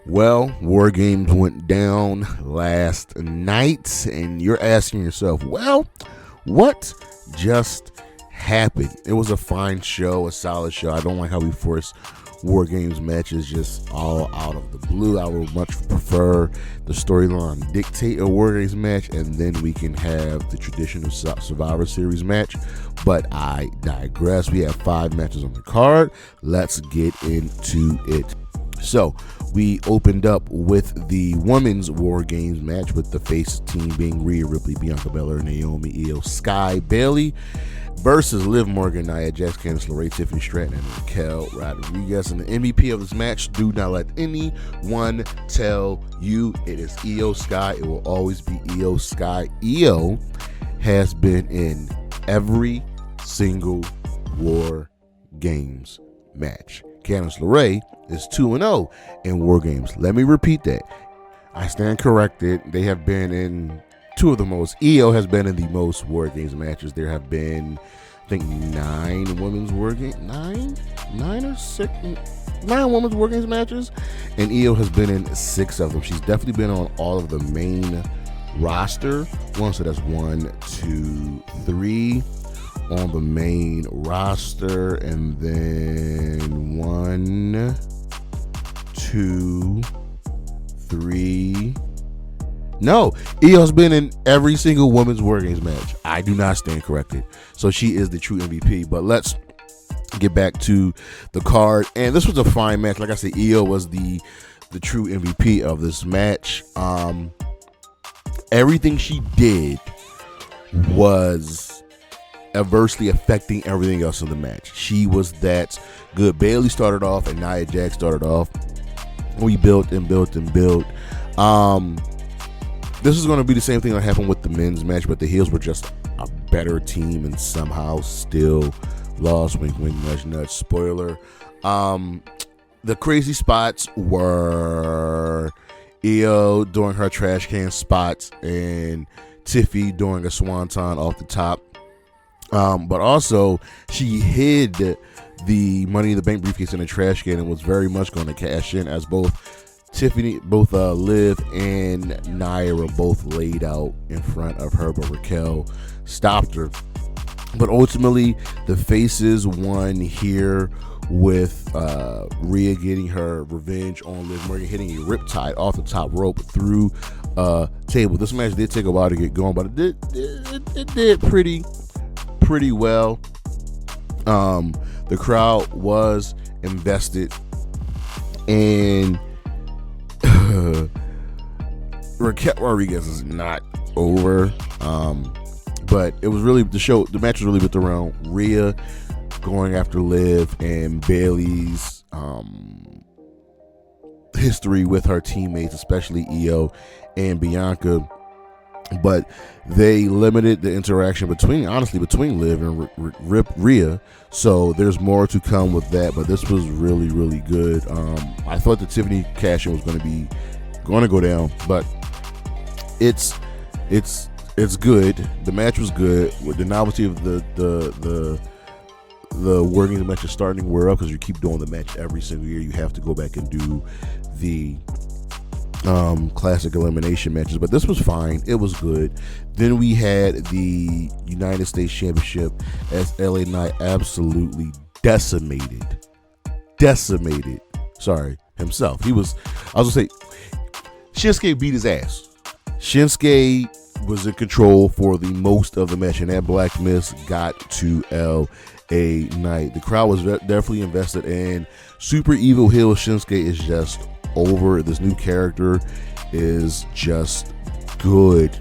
Well, WarGames went down last night, and you're asking yourself, well, what just happened? It was a fine show, a solid show. I don't like how we force WarGames matches just all out of the blue. I would much prefer the storyline dictate a WarGames match, and then we can have the traditional Survivor Series match. But I digress. We have 5 matches on the card. Let's get into it. So we opened up with the women's WarGames match, with the face team being Rhea, Ripley, Bianca, Belair, Naomi, Io, Sky, Bayley versus Liv Morgan, Nia Jax, Candice, LaRae, Tiffany, Stratton, and Raquel Rodriguez. And the MVP of this match, do not let anyone tell you it is Io Sky. It will always be Io Sky. Io has been in every single WarGames match. Candice LaRae is 2-0 in WarGames. Let me repeat that. I stand corrected. They have been in 2 of the most. Io has been in the most WarGames matches. There have been, I think, 9 women's WarGames, 9 or 6, 9 women's WarGames matches, and Io has been in 6 of them. She's definitely been on all of the main roster. So that's 1, 2, 3 on the main roster, and then 1, 2, 3. No, Io's been in every single women's WarGames match. I do not stand corrected. So she is the true MVP. But let's get back to the card. And this was a fine match. Like I said, Io was the true MVP of this match. Everything she did was adversely affecting everything else in the match. She was that good. Bayley started off and Nia Jax started off. We built and built and built. This is going to be the same thing that happened with the men's match, but the heels were just a better team and somehow still lost. Wink, wink, nudge, nudge. Spoiler. The crazy spots were Io doing her trash can spots and Tiffy doing a swanton off the top. But also, she hid the Money in the Bank briefcase in the trash can and was very much going to cash in, as both Liv and Nia were both laid out in front of her, but Raquel stopped her. But ultimately, the faces won here with Rhea getting her revenge on Liv Morgan, hitting a riptide off the top rope through a table. This match did take a while to get going, but it did pretty well. The crowd was invested, and Raquel Rodriguez is not over, but it was really the match was really built around Rhea going after Liv and Bayley's history with her teammates, especially Io and Bianca. But they limited the interaction between Liv and Rhea. So there's more to come with that. But this was really, really good. I thought the Tiffany cash-in was going to go down, but it's good. The match was good. With the novelty of the WarGames match is starting to wear up, because you keep doing the match every single year. You have to go back and do the classic elimination matches, but this was fine. It was good. Then we had the United States Championship, as LA Knight absolutely decimated himself. Shinsuke beat his ass. Shinsuke was in control for the most of the match, and that Black Mist got to LA Knight. The crowd was definitely invested, and super evil heel Shinsuke is just over. This new character is just good.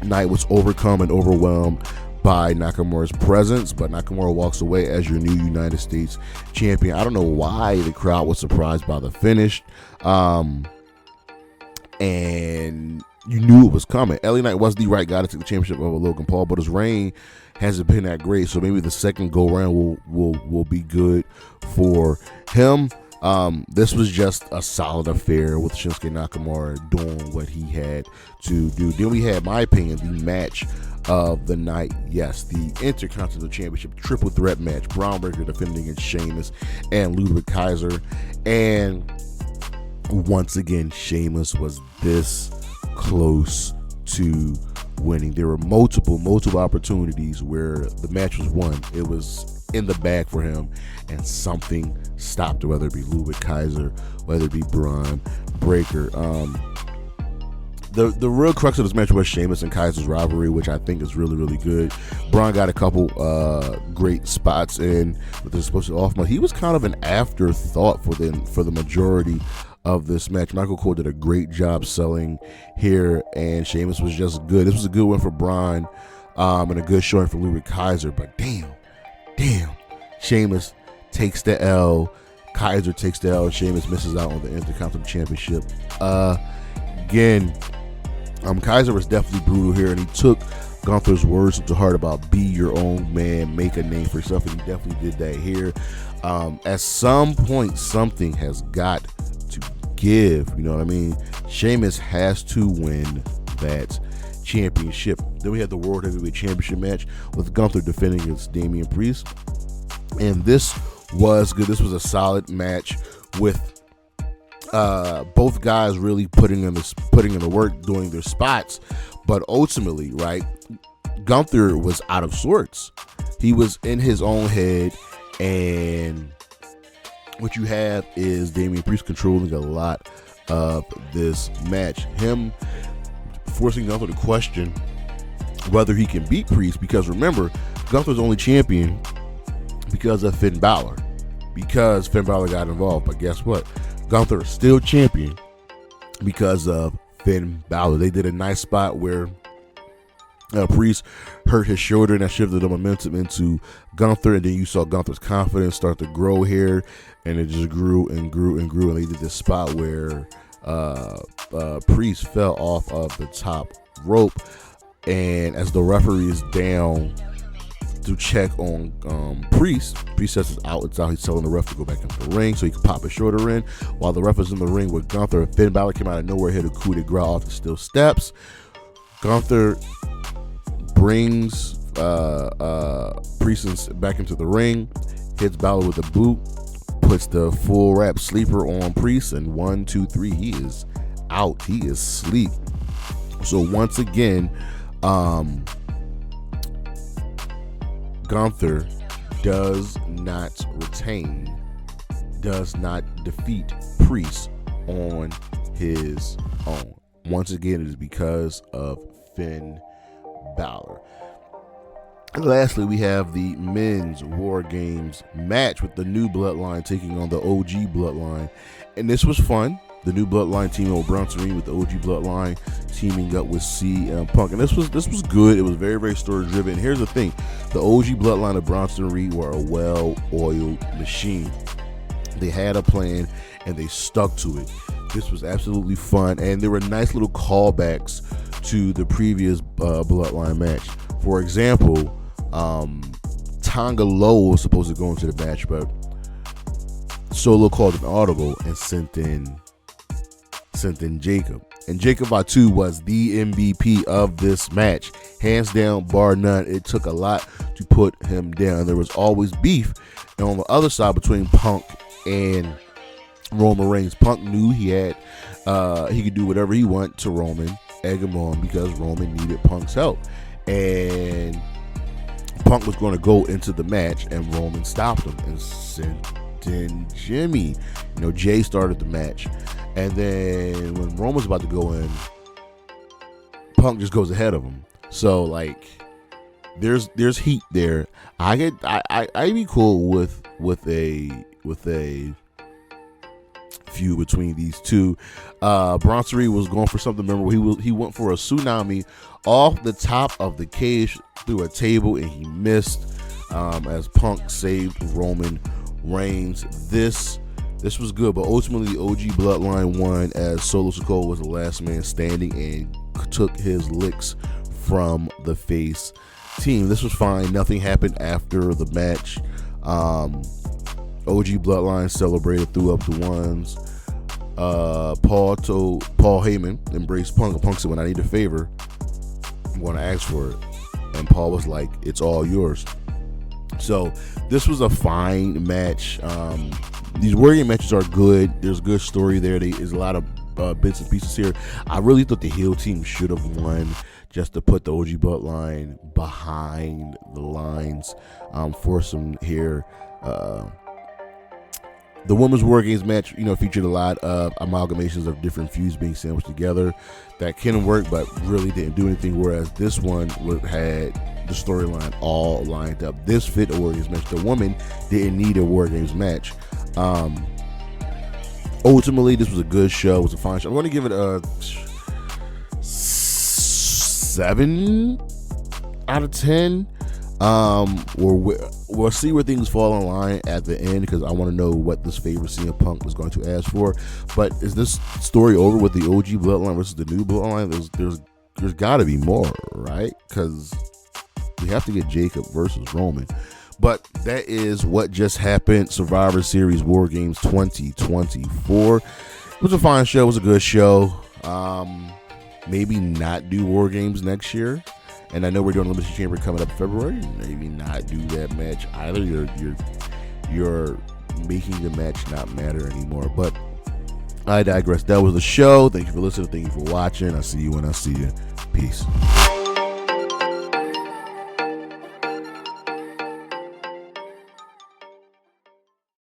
Knight was overcome and overwhelmed by Nakamura's presence, but Nakamura walks away as your new United States champion. I don't know why the crowd was surprised by the finish, and you knew it was coming. LA Knight was the right guy to take the championship over Logan Paul, but his reign hasn't been that great, so maybe the second go round will be good for him. This was just a solid affair with Shinsuke Nakamura doing what he had to do. Then we had, my opinion, the match of the night. Yes, the Intercontinental Championship triple threat match. Bron defending against Sheamus and Ludwig Kaiser. And once again, Sheamus was this close to winning. There were multiple opportunities where the match was won. It was in the bag for him, and something stopped it, whether it be Ludwig, Kaiser, whether it be Bron, Breaker. The real crux of this match was Sheamus and Kaiser's rivalry, which I think is really, really good. Bron got a couple great spots in with his supposed to off, but he was kind of an afterthought for the majority of this match. Michael Cole did a great job selling here, and Sheamus was just good. This was a good one for Bron, and a good showing for Ludwig Kaiser, but damn, Sheamus takes the L. Kaiser takes the L. Sheamus misses out on the Intercontinental Championship. Again, Kaiser was definitely brutal here, and he took Gunther's words to heart about be your own man, make a name for yourself, and he definitely did that here. At some point, something has got to give, you know what I mean? Sheamus has to win that championship. Then we had the World Heavyweight Championship match with Gunther defending against Damien Priest, and this was good. This was a solid match with both guys really putting in the work, doing their spots, but ultimately, right, Gunther was out of sorts. He was in his own head, and what you have is Damien Priest controlling a lot of this match. Him forcing Gunther to question whether he can beat Priest, because remember, Gunther's only champion because of Finn Balor, because Finn Balor got involved. But guess what? Gunther is still champion because of Finn Balor. They did a nice spot where Priest hurt his shoulder, and that shifted the momentum into Gunther, and then you saw Gunther's confidence start to grow here, and it just grew and grew and grew, and they did this spot where Priest fell off of the top rope, and as the referee is down to check on Priest says it's out. He's telling the ref to go back into the ring so he can pop his shoulder in. While the ref is in the ring with Gunther, Finn Balor came out of nowhere, hit a coup de grace off the steel steps. Gunther brings Priest back into the ring, hits Balor with a boot, puts the full wrap sleeper on Priest, and 1, 2, 3, he is out. He is asleep. So once again, Gunther does not defeat Priest on his own. Once again, it is because of Finn Balor. And lastly, we have the men's WarGames match with the new Bloodline taking on the OG Bloodline, and this was fun. The new Bloodline teaming with Bronson with the OG Bloodline teaming up with CM Punk, and this was good. It was very, very story driven. Here's the thing: the OG Bloodline of Bronson Reed were a well-oiled machine. They had a plan and they stuck to it. This was absolutely fun, and there were nice little callbacks to the previous Bloodline match. For example, Tonga Low was supposed to go into the match, but Solo called an audible and sent in Jacob. And Jacob Fatu was the MVP of this match, hands down, bar none. It took a lot to put him down. There was always beef, and on the other side between Punk and Roman Reigns, Punk knew he could do whatever he wanted to Roman, egg him on, because Roman needed Punk's help, and Punk was going to go into the match, and Roman stopped him and sent in Jimmy. Jay started the match, and then when Roman's about to go in, Punk just goes ahead of him. So there's heat there. I'd be cool with a feud between these two. Bronson Reed was going for something. Remember, he went for a tsunami off the top of the cage through a table, and he missed as Punk saved Roman Reigns. This was good, but ultimately the OG Bloodline won as Solo Sikoa was the last man standing and took his licks from the face team. This was fine. Nothing happened after the match. OG Bloodline celebrated, threw up the ones. Paul Heyman embraced Punk. Punk said, "When I need a favor, I'm going to ask for it." And Paul was like, "It's all yours." So this was a fine match. these WarGame matches are good. There's good story there. There's a lot of bits and pieces here. I really thought the heel team should have won, just to put the OG Bloodline behind the lines for some here. The women's WarGames match, featured a lot of amalgamations of different feuds being sandwiched together that can work, but really didn't do anything. Whereas this one had the storyline all lined up. This fit a WarGames match. The woman didn't need a WarGames match. Ultimately, this was a good show. It was a fine show. I'm going to give it a 7 out of 10. We'll see where things fall in line at the end, because I want to know what this favorite CM Punk is going to ask for. But is this story over with the OG Bloodline versus the new Bloodline? There's got to be more, right? Because we have to get Jacob versus Roman. But that is what just happened. Survivor Series WarGames 2024. It was a fine show. It was a good show. Maybe not do WarGames next year. And I know we're doing Elimination Chamber coming up in February. Maybe not do that match either. You're making the match not matter anymore. But I digress. That was the show. Thank you for listening. Thank you for watching. I'll see you when I see you. Peace.